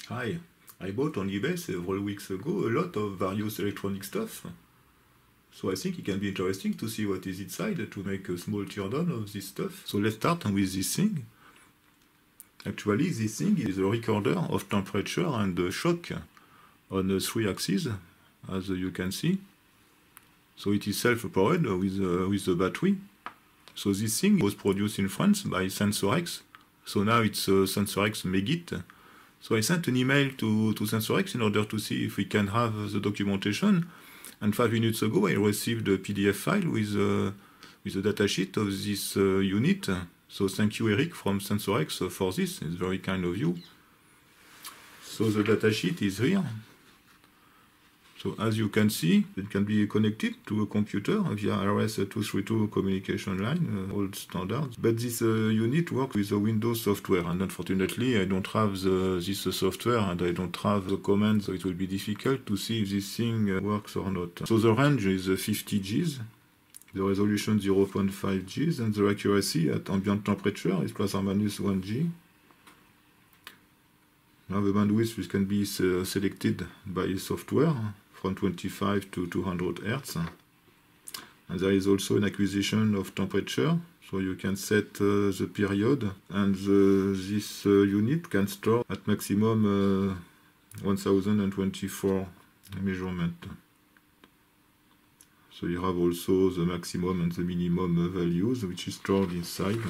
Hi, I bought on eBay several weeks ago a lot of various electronic stuff. So I think it can be interesting to see what is inside to make a small teardown of this stuff. So let's start with this thing. Actually, this thing is a recorder of temperature and shock on 3 axes, as you can see. So it is self-powered with the battery. So this thing was produced in France by Sensorex. So now it's Sensorex Megit. So I sent an email to Sensorex in order to see if we can have the documentation. And 5 minutes ago, I received a PDF file with a datasheet of this unit. So thank you, Eric, from Sensorex for this. It's very kind of you. So the datasheet is here. So as you can see, it can be connected to a computer via RS-232 communication line, old standards. But this unit works with the Windows software, and unfortunately I don't have this software and I don't have the commands, so it will be difficult to see if this thing works or not. So the range is 50 Gs, the resolution 0.5 Gs, and the accuracy at ambient temperature is plus or minus 1 G. Now the bandwidth which can be selected by software, from 25 to 200 Hz. And there is also an acquisition of temperature, so you can set the period, and this unit can store at maximum 1024 measurements. So you have also the maximum and the minimum values, which is stored inside.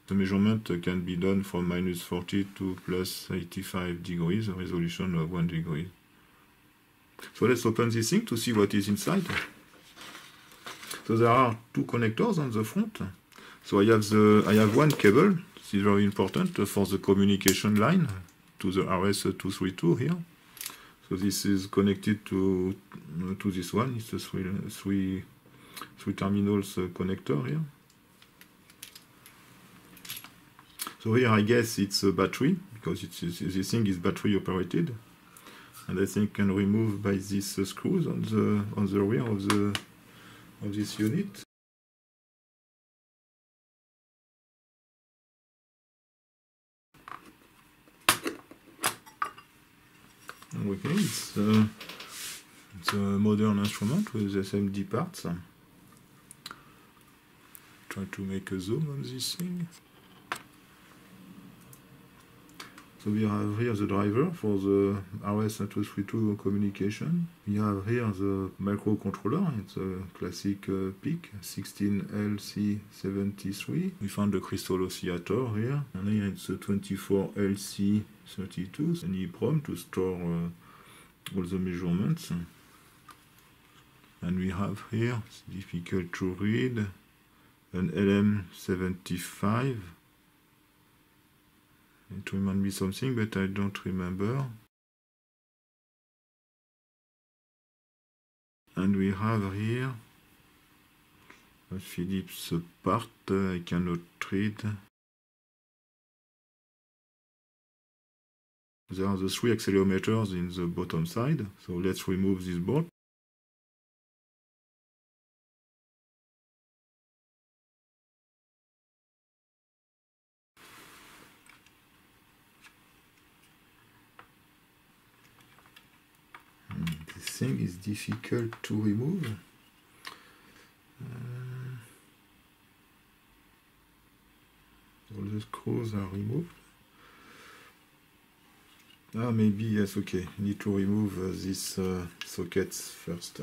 The measurement can be done from minus 40 to plus 85 degrees, a resolution of 1 degree. So let's open this thing to see what is inside. So there are two connectors on the front. So I have one cable, this is very important for the communication line to the RS-232 here. So this is connected to this one. It's a three terminals connector here. So here I guess it's a battery, because this thing is battery operated, and I think can remove by these screws on the rear of this unit. Okay, it's a modern instrument with SMD parts. Try to make a zoom on this thing. So we have here the driver for the RS-232 communication. We have here the microcontroller. It's a classic PIC 16LC73. We found the crystal oscillator here. And here it's a 24LC32, an EEPROM to store all the measurements. And we have here, it's difficult to read, an LM75. It reminds me something, but I don't remember. And we have here a Philips part I cannot read. There are the 3 accelerometers in the bottom side, so let's remove this board. This thing is difficult to remove. All the screws are removed. Maybe, yes, okay. Need to remove these sockets first.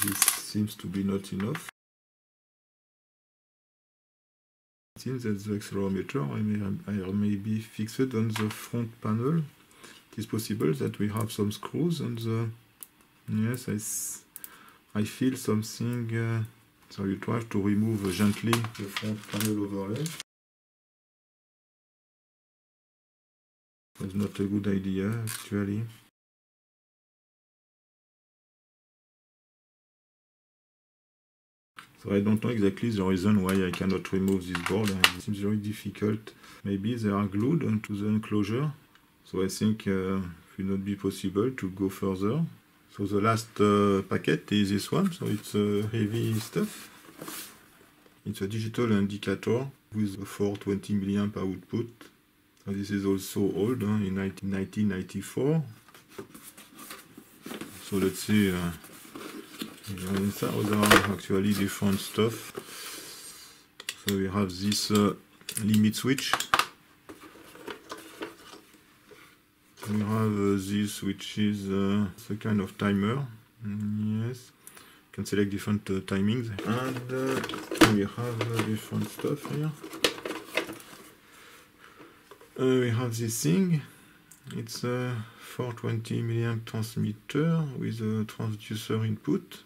This seems to be not enough. It seems that the accelerometer I may be fixed on the front panel. It is possible that we have some screws on the... Yes, I feel something. So you try to remove gently the front panel overlay. It's not a good idea, actually. So I don't know exactly the reason why I cannot remove this board. It seems very difficult. Maybe they are glued onto the enclosure. So I think will not be possible to go further. So the last packet is this one, so it's heavy stuff. It's a digital indicator with a 420 milliamp output. So this is also old, in 1994. So let's see, inside there are actually different stuff. So we have this limit switch. We have this, which is a kind of timer. Yes, you can select different timings, and we have different stuff here. We have this thing. It's a 420 milliamp transmitter with a transducer input.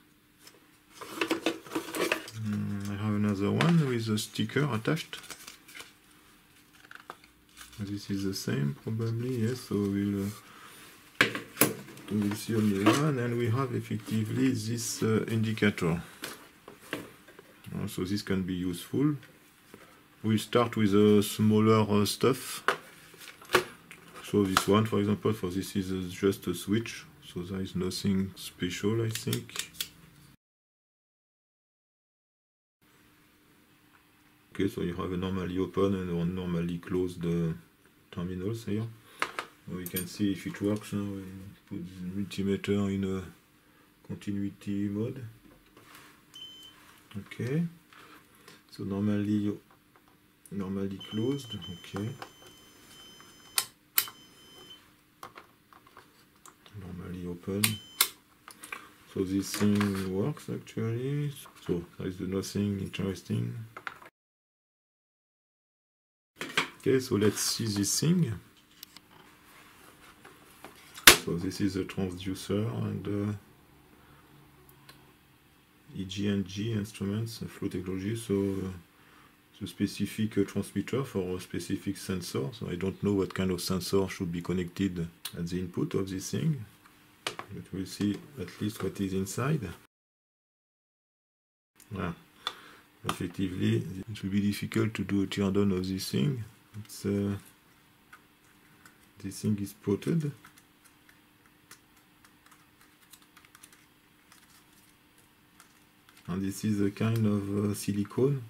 I have another one with a sticker attached. This is the same, probably, yes, so we'll see only one, and we have effectively this indicator. So this can be useful. We'll start with a smaller stuff. So this one, for example, for this is just a switch, so there is nothing special, I think. Okay, so you have a normally open and normally closed terminals here. We can see if it works now. We put the multimeter in a continuity mode. Okay, so normally closed. Okay, normally open. So this thing works actually. So there is nothing interesting. Okay, so let's see this thing. So this is a transducer and EG&G instruments, flow technology. So the specific transmitter for a specific sensor. So I don't know what kind of sensor should be connected at the input of this thing, but we'll see at least what is inside. Ah, effectively, it will be difficult to do a teardown of this thing. It's, this thing is spotted. And this is a kind of silicone.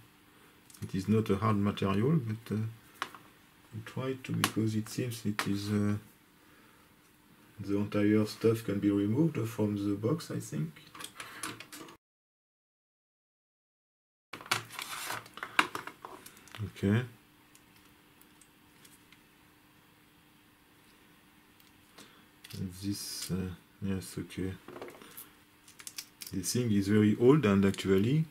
It is not a hard material, but we try to, because it seems it is the entire stuff can be removed from the box, I think. Okay. And this, yes, okay. This thing is very old, and actually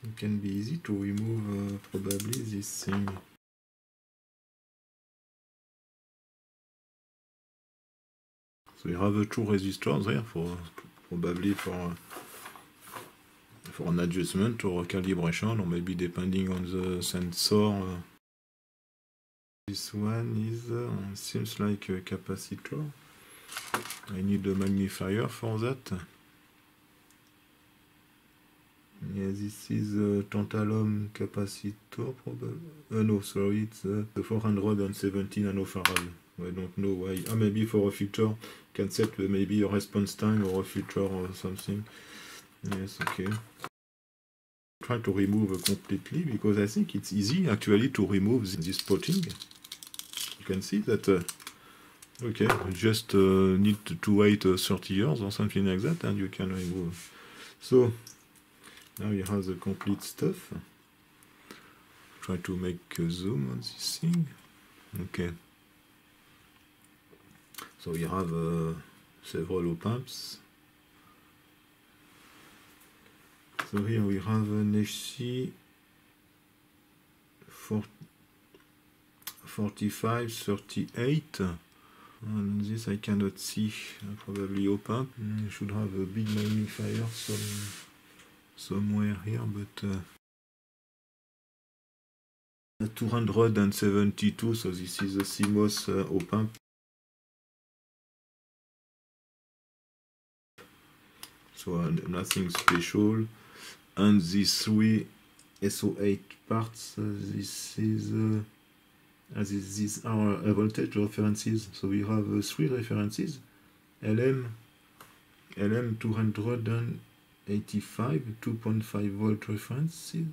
it can be easy to remove probably this thing. So you have two resistors there for probably for an adjustment or a calibration, or maybe depending on the sensor. This one is seems like a capacitor. I need a magnifier for that. Yeah, this is a tantalum capacitor, probably. No, sorry, it's the 470 nanofarad. I don't know why. Maybe for a filter, can set maybe a response time or a filter or something. Yes, okay. Try to remove completely, because I think it's easy actually to remove this spotting. You can see that. Okay, you just need to wait 30 years or something like that, and you can remove. So now you have the complete stuff. Try to make a zoom on this thing. Okay. So you have several op-amps. So here we have an HC 4538. And this I cannot see, probably op-amp. I should have a big magnifier somewhere here, but 272, so this is a CMOS op-amp. So nothing special. And these three SO8 parts, this is as these are voltage references. So we have 3 references, LM 285, 2.5 volt references,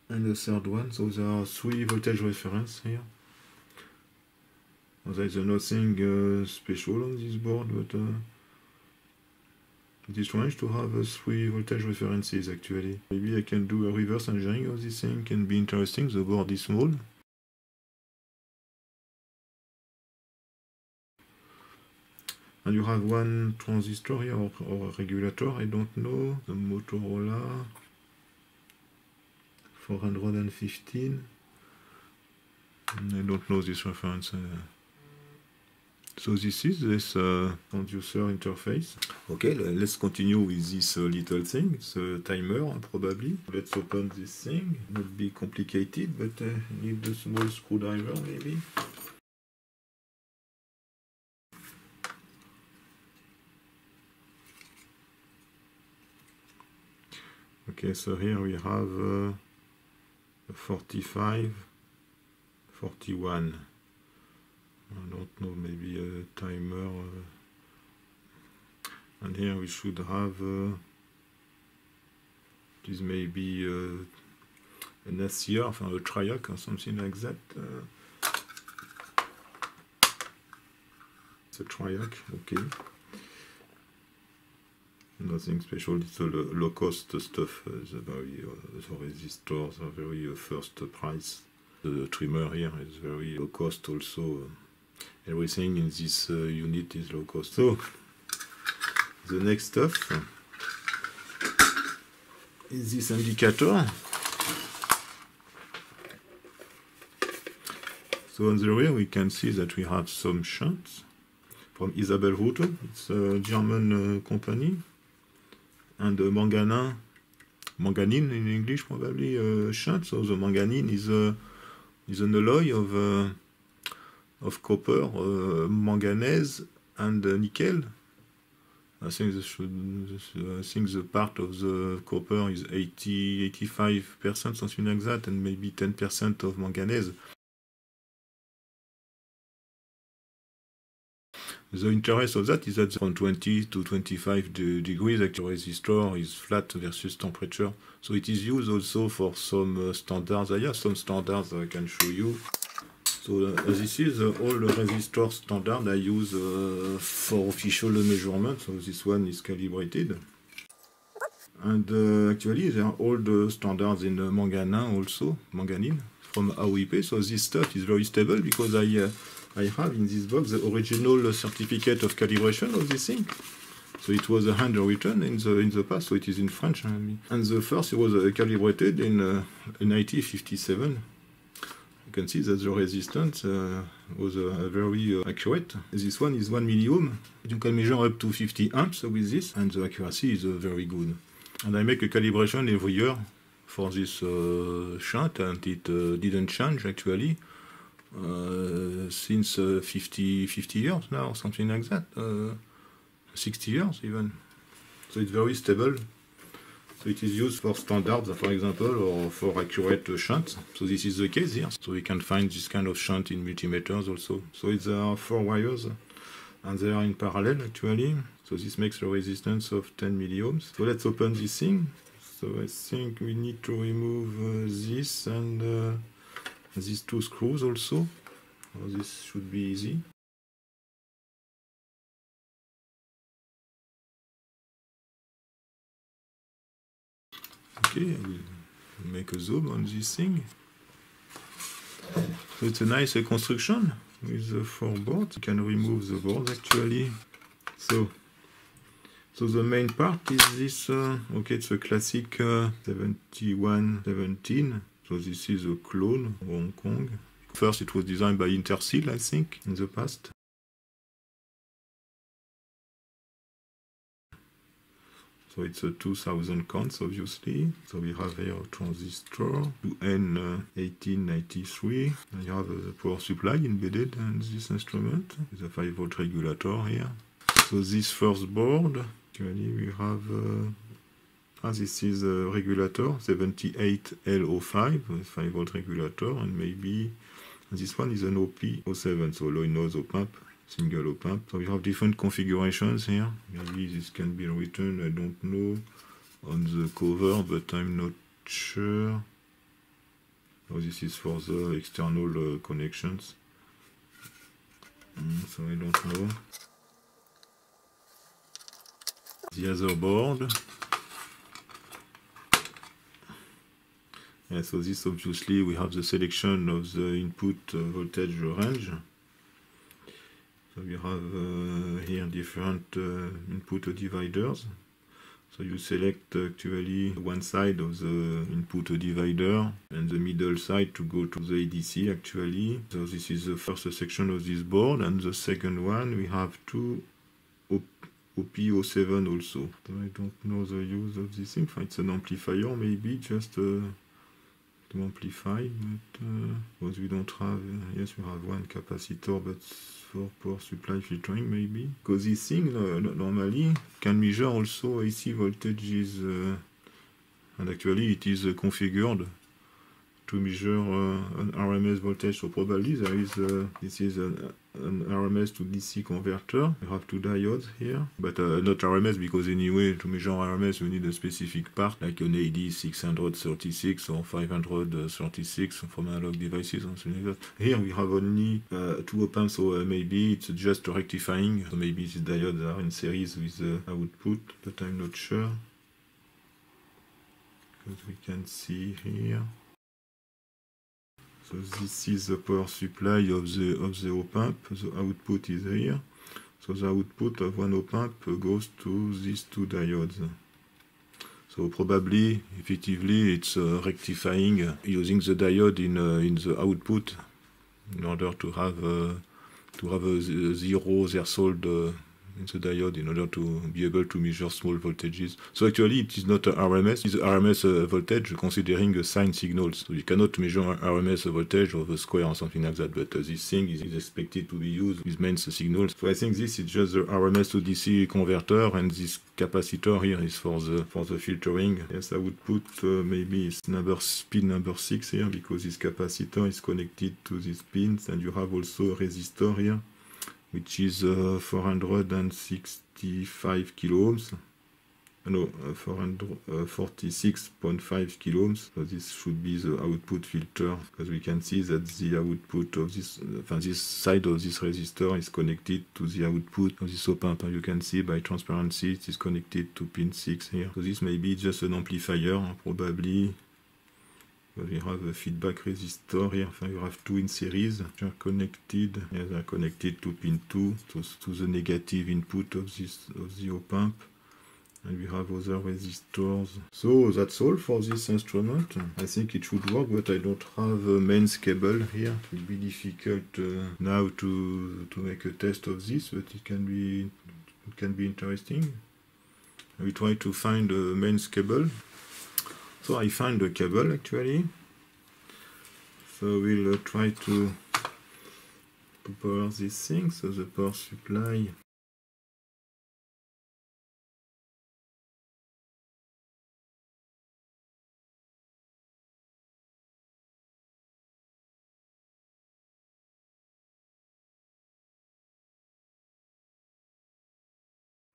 and the third one. So there are 3 voltage reference here. There is nothing special on this board, but it is strange to have 3 voltage references actually. Maybe I can do a reverse engineering of this thing, can be interesting. The board is small. And you have 1 transistor here or a regulator, I don't know. The Motorola 415. I don't know this reference. So this is this conducer interface. Okay, let's continue with this little thing. It's a timer, probably. Let's open this thing. It will be complicated, but need a small screwdriver, maybe. Okay, so here we have 45, 41. I don't know, maybe a timer. And here we should have this may be an SCR, a triac or something like that. It's a triac, okay. Nothing special, it's a low-cost stuff. The resistors are very first price. The trimmer here is very low cost also. Everything in this unit is low cost. So, the next stuff is this indicator. So on the rear we can see that we have some shunts from Isabel Rute. It's a German company. And the manganine in English probably shunt. So the manganine is an alloy of copper, manganese, and nickel. I think the part of the copper is 85%, something like that, and maybe 10% of manganese. The interest of that is that from 20 to 25 degrees, actually, resistor is flat versus temperature. So it is used also for some standards. I have some standards I can show you. So this is all the resistor standard I use for official measurement. So this one is calibrated. And actually there are all the standards in manganine also, manganine from AOIP. So this stuff is very stable because I have in this box the original certificate of calibration of this thing. So it was handwritten in the past, so it is in French. And the first it was calibrated in 1957. You can see that the resistance was very accurate. This one is 1 milliohm. You can measure up to 50 amps with this, and the accuracy is very good. And I make a calibration every year for this shunt, and it didn't change actually. Since 50 years now, something like that, 60 years even. So it's very stable. So it is used for standards, for example, or for accurate shunts. So this is the case here. So we can find this kind of shunt in multimeters also. So there are 4 wires, and they are in parallel actually. So this makes a resistance of 10 milliohms. So let's open this thing. So I think we need to remove this and these 2 screws also. So this should be easy. Okay, I will make a zoom on this thing. So it's a nice construction with the 4 boards. You can remove the boards actually. So the main part is this. Okay, it's a classic 7117. So this is a clone of Hong Kong. First it was designed by Intersil, I think, in the past. So it's a 2000 counts, obviously. So we have here a transistor, 2N1893. You have the power supply embedded in this instrument, with a 5 volt regulator here. So this first board, actually we have This is a regulator, 78L05, 5V regulator, and maybe this one is an OP07, so low noise op amp, single op amp. So we have different configurations here. Maybe this can be written, I don't know, on the cover, but I'm not sure. Oh, this is for the external connections. So I don't know. The other board. Yeah, so this obviously we have the selection of the input voltage range. So we have here different input dividers. So you select actually one side of the input divider and the middle side to go to the ADC actually. So this is the first section of this board, and the second one we have two OP07 also. So I don't know the use of this thing. It's an amplifier maybe, just to amplify, but because we don't have, yes, we have one capacitor, but for power supply filtering maybe. Because this thing normally can measure also AC voltages, and actually it is configured to measure an RMS voltage. So probably there is this is an RMS to DC converter. You have two diodes here, but not RMS, because anyway to measure RMS you need a specific part like an AD 636 or 536 from analog devices and something like that. Here we have only two op amps, so maybe it's just rectifying. So maybe these diodes are in series with the output, but I'm not sure, because we can see here. So this is the power supply of the op amp. The output is here. So the output of one op amp goes to these two diodes. So probably, effectively, it's rectifying using the diode in the output in order to have a zero threshold in the diode in order to be able to measure small voltages. So actually it is not a RMS, it's RMS voltage considering a sine signals. So you cannot measure RMS voltage of a square or something like that, but this thing is expected to be used with mains signals. So I think this is just the RMS to DC converter, and this capacitor here is for the filtering. Yes, I would put maybe it's pin number 6 here, because this capacitor is connected to these pins, and you have also a resistor here, which is 465 kilo ohms. No, 446.5 kilo ohms. So this should be the output filter, because we can see that the output of this, this side of this resistor is connected to the output of this op amp. You can see by transparency it is connected to pin 6 here. So this may be just an amplifier, probably. We have a feedback resistor here. You have two in series. They are connected. Yeah, they are connected to pin 2, to the negative input of the op amp. And we have other resistors. So that's all for this instrument. I think it should work, but I don't have a mains cable here. It will be difficult now to make a test of this, but it can be interesting. We try to find a mains cable. So I find the cable actually. So we'll try to power this thing. So the power supply.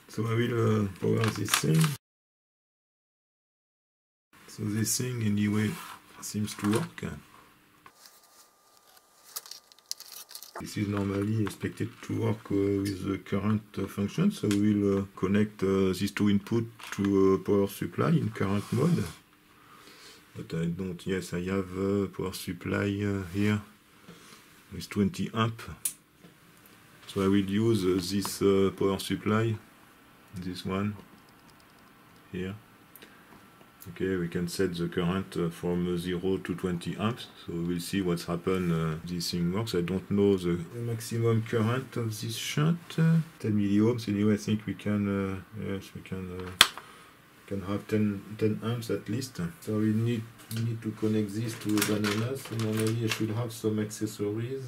So I will power this thing. So this thing anyway seems to work. This is normally expected to work with the current function, so we'll connect these two inputs to a power supply in current mode. But I don't, yes, I have a power supply here with 20 amp. So I will use this power supply, this one here. Okay, we can set the current from 0 to 20 amps, so we'll see what's happened. This thing works. I don't know the maximum current of this shunt. 10 milliohms. Anyway, I think we can. Yes, we can have 10 amps at least. So we need to connect this to a banana. So normally I should have some accessories.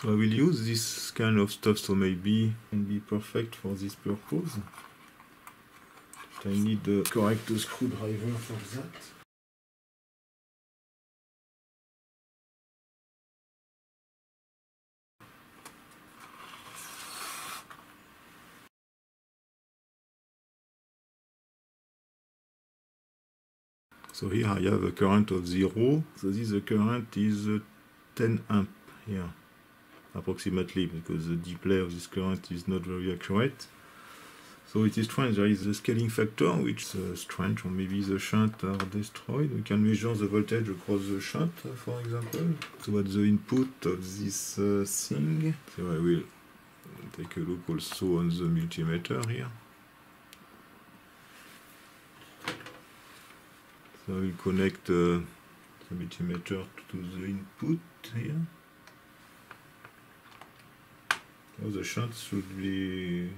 So I will use this kind of stuff, so maybe it can be perfect for this purpose. But I need the correct screwdriver for that. So here I have a current of 0. So this current is 10 amp here, approximately, because the display of this current is not very accurate. So it is strange, there is a scaling factor which is strange, or maybe the shunt are destroyed. We can measure the voltage across the shunt, for example. So what's the input of this thing? So I will take a look also on the multimeter here. So I will connect the multimeter to the input here. So the shunt should be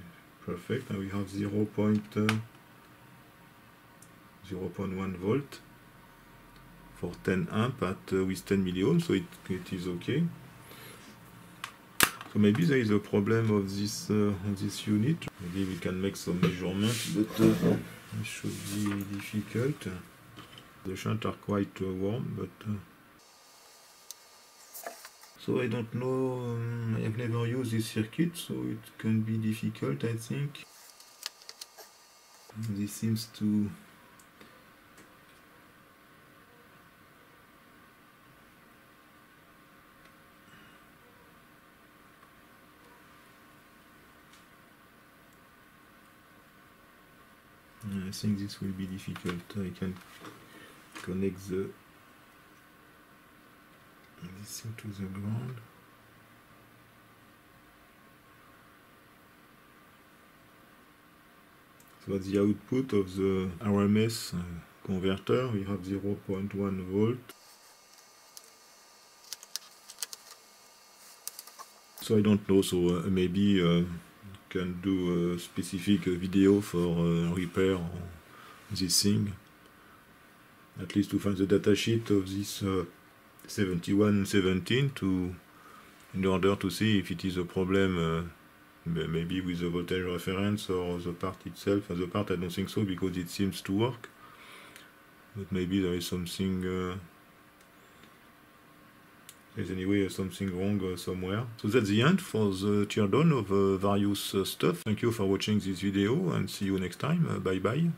perfect, and we have 0.1 volt for 10 amp at with 10 milliohms, so it is okay. So maybe there is a problem of this on this unit. Maybe we can make some measurements, but it should be difficult. The shunts are quite warm, but so I don't know. I have never used this circuit, so it can be difficult, I think. This seems to I think this will be difficult. I can connect this thing to the ground. So at the output of the RMS converter, we have 0.1 volt. So I don't know, so maybe can do a specific video for repair this thing. At least to find the datasheet of this 7117 in order to see if it is a problem maybe with the voltage reference or the part itself. The part I don't think so, because it seems to work, but maybe there is something there's anyway something wrong somewhere. So that's the end for the teardown of various stuff. Thank you for watching this video, and see you next time. Bye bye.